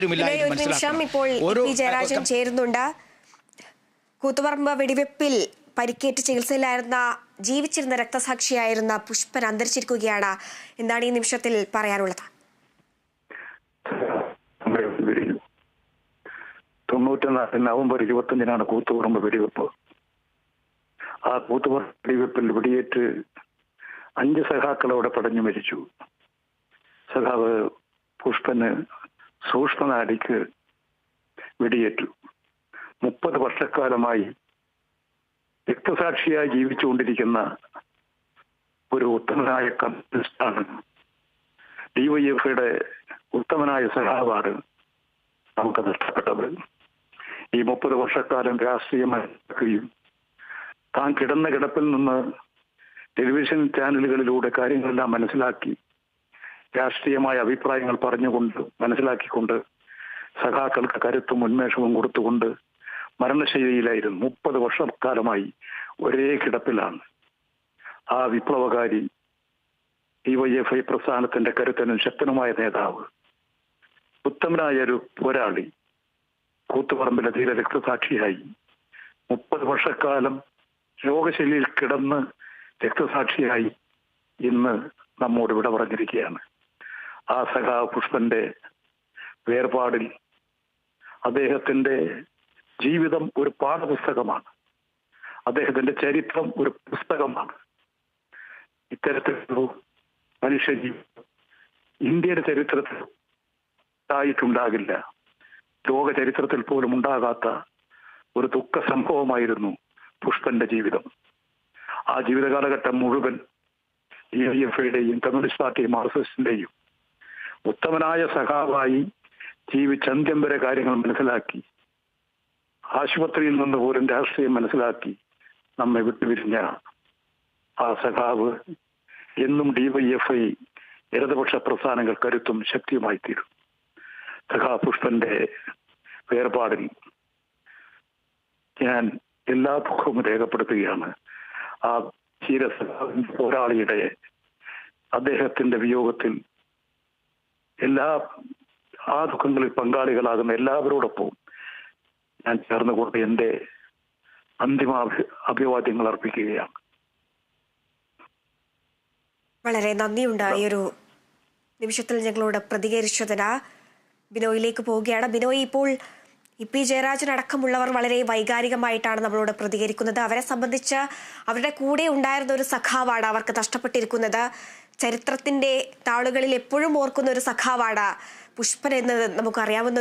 ഒരു നിമിഷം, ഇപ്പോൾ പി ജയരാജൻ ചേരുന്നുണ്ട്. കൂത്തുപറമ്പ് വെടിവെപ്പിൽ പരിക്കേറ്റ് ചികിത്സയിലായിരുന്ന ജീവിച്ചിരുന്ന രക്തസാക്ഷിയായിരുന്ന പുഷ്പൻ അന്തരിച്ചിരിക്കുകയാണ്. എന്താണ് ഈ നിമിഷത്തിൽ പറയാനുള്ളത്? 94 നവംബർ 25-നാണ് കൂത്തുപറമ്പ് വെടിവെപ്പ്. ആ കൂത്തുപറമ്പ് വെടിവെപ്പിൽ വെടിയേറ്റ് 5 സഖാക്കളോടെ പടഞ്ഞു മരിച്ചു. സഖാവ് പുഷ്പന് സൂക്ഷ്മനാടിക്ക് വെടിയേറ്റു. 30 വർഷക്കാലമായി രക്തസാക്ഷിയായി ജീവിച്ചുകൊണ്ടിരിക്കുന്ന ഒരു ഉത്തമനായ കമ്മ്യൂണിസ്റ്റാണ്. ഡിവൈഎഫ്ഐയുടെ ഉത്തമനായ സഖാവാണ് നമുക്ക് നഷ്ടപ്പെട്ടത്. ഈ 30 വർഷക്കാലം രാഷ്ട്രീയമാക്കുകയും താൻ കിടന്ന കിടപ്പിൽ നിന്ന് ടെലിവിഷൻ ചാനലുകളിലൂടെ കാര്യങ്ങളെല്ലാം മനസ്സിലാക്കി രാഷ്ട്രീയമായ അഭിപ്രായങ്ങൾ പറഞ്ഞുകൊണ്ട് മനസ്സിലാക്കിക്കൊണ്ട് സഖാക്കൾക്ക് കരുത്തും ഉന്മേഷവും കൊടുത്തുകൊണ്ട് മരണശൈലിയിലായിരുന്നു. 30 വർഷക്കാലമായി ഒരേ കിടപ്പിലാണ്. ആ വിപ്ലവകാരി ഡിവൈഎഫ്ഐ പ്രസ്ഥാനത്തിന്റെ കരുത്തനും ശക്തനുമായ നേതാവ്, ഉത്തമനായ ഒരു പോരാളി കൂത്തുപറമ്പിലെ ധീര രക്തസാക്ഷിയായി 30 വർഷക്കാലം രോഗശൈലിയിൽ കിടന്ന് രക്തസാക്ഷിയായി ഇന്ന് നമ്മോട് വിട പറഞ്ഞിരിക്കുകയാണ്. ആ സഖാവ് പുഷ്പന്റെ വേർപാടിൽ അദ്ദേഹത്തിന്റെ ജീവിതം ഒരു പാഠപുസ്തകമാണ്. അദ്ദേഹത്തിന്റെ ചരിത്രം ഒരു പുസ്തകമാണ്. ഇത്തരത്തിലൊരു മനുഷ്യജീവിതം ഇന്ത്യയുടെ ചരിത്രത്തിൽ ഉണ്ടായിട്ടുണ്ടാകില്ല. ലോക ചരിത്രത്തിൽ പോലും ഉണ്ടാകാത്ത ഒരു ദുഃഖ സംഭവമായിരുന്നു പുഷ്പന്റെ ജീവിതം. ആ ജീവിത കാലഘട്ടം മുഴുവൻ ഡിവൈഎഫ്ഐയുടെയും കമ്മ്യൂണിസ്റ്റ് പാർട്ടിയും മാർക്സിസ്റ്റിന്റെയും ഉത്തമനായ സഖാവായി ജീവിച്ചന്ത്യം വരെ കാര്യങ്ങൾ മനസ്സിലാക്കി, ആശുപത്രിയിൽ നിന്ന് പോലും രാഷ്ട്രീയം മനസ്സിലാക്കി നമ്മെ വിട്ടുപിരിഞ്ഞ ആ സഖാവ് എന്നും ഡിവൈഎഫ്ഐ ഇടതുപക്ഷ പ്രസ്ഥാനങ്ങൾ കരുത്തും ശക്തിയുമായി തീരും. സഖാ പുഷ്പന്റെ വേർപാടിൽ ഞാൻ എല്ലാ ദുഃഖവും രേഖപ്പെടുത്തുകയാണ്. ആ ധീരസഖാവിന്റെ പോരാളിയുടെ അദ്ദേഹത്തിന്റെ വിയോഗത്തിൽ ആ ദുഃഖങ്ങളിൽ പങ്കാളികളാകുന്ന എല്ലാവരോടൊപ്പം ഞാൻ ചേർന്നുകൊണ്ട് എന്റെ അന്തിമ അഭിവാദ്യങ്ങൾ അർപ്പിക്കുകയാണ്. വളരെ നന്ദിയുണ്ട് ഈ ഒരു നിമിഷത്തിൽ ഞങ്ങളോട് പ്രതികരിച്ചതിന്. ബിനോയിലേക്ക് പോവുകയാണ്. ബിനോയ്, ഇപ്പോൾ പി ജയരാജൻ അടക്കമുള്ളവർ വളരെ വൈകാരികമായിട്ടാണ് നമ്മളോട് പ്രതികരിക്കുന്നത്. അവരെ സംബന്ധിച്ച് അവരുടെ കൂടെ ഉണ്ടായിരുന്ന ഒരു സഖാവാണ് അവർക്ക് നഷ്ടപ്പെട്ടിരിക്കുന്നത്. ചരിത്രത്തിന്റെ താളുകളിൽ എപ്പോഴും ഓർക്കുന്ന ഒരു സഖാവാണ് പുഷ്പൻ എന്ന് നമുക്കറിയാവുന്ന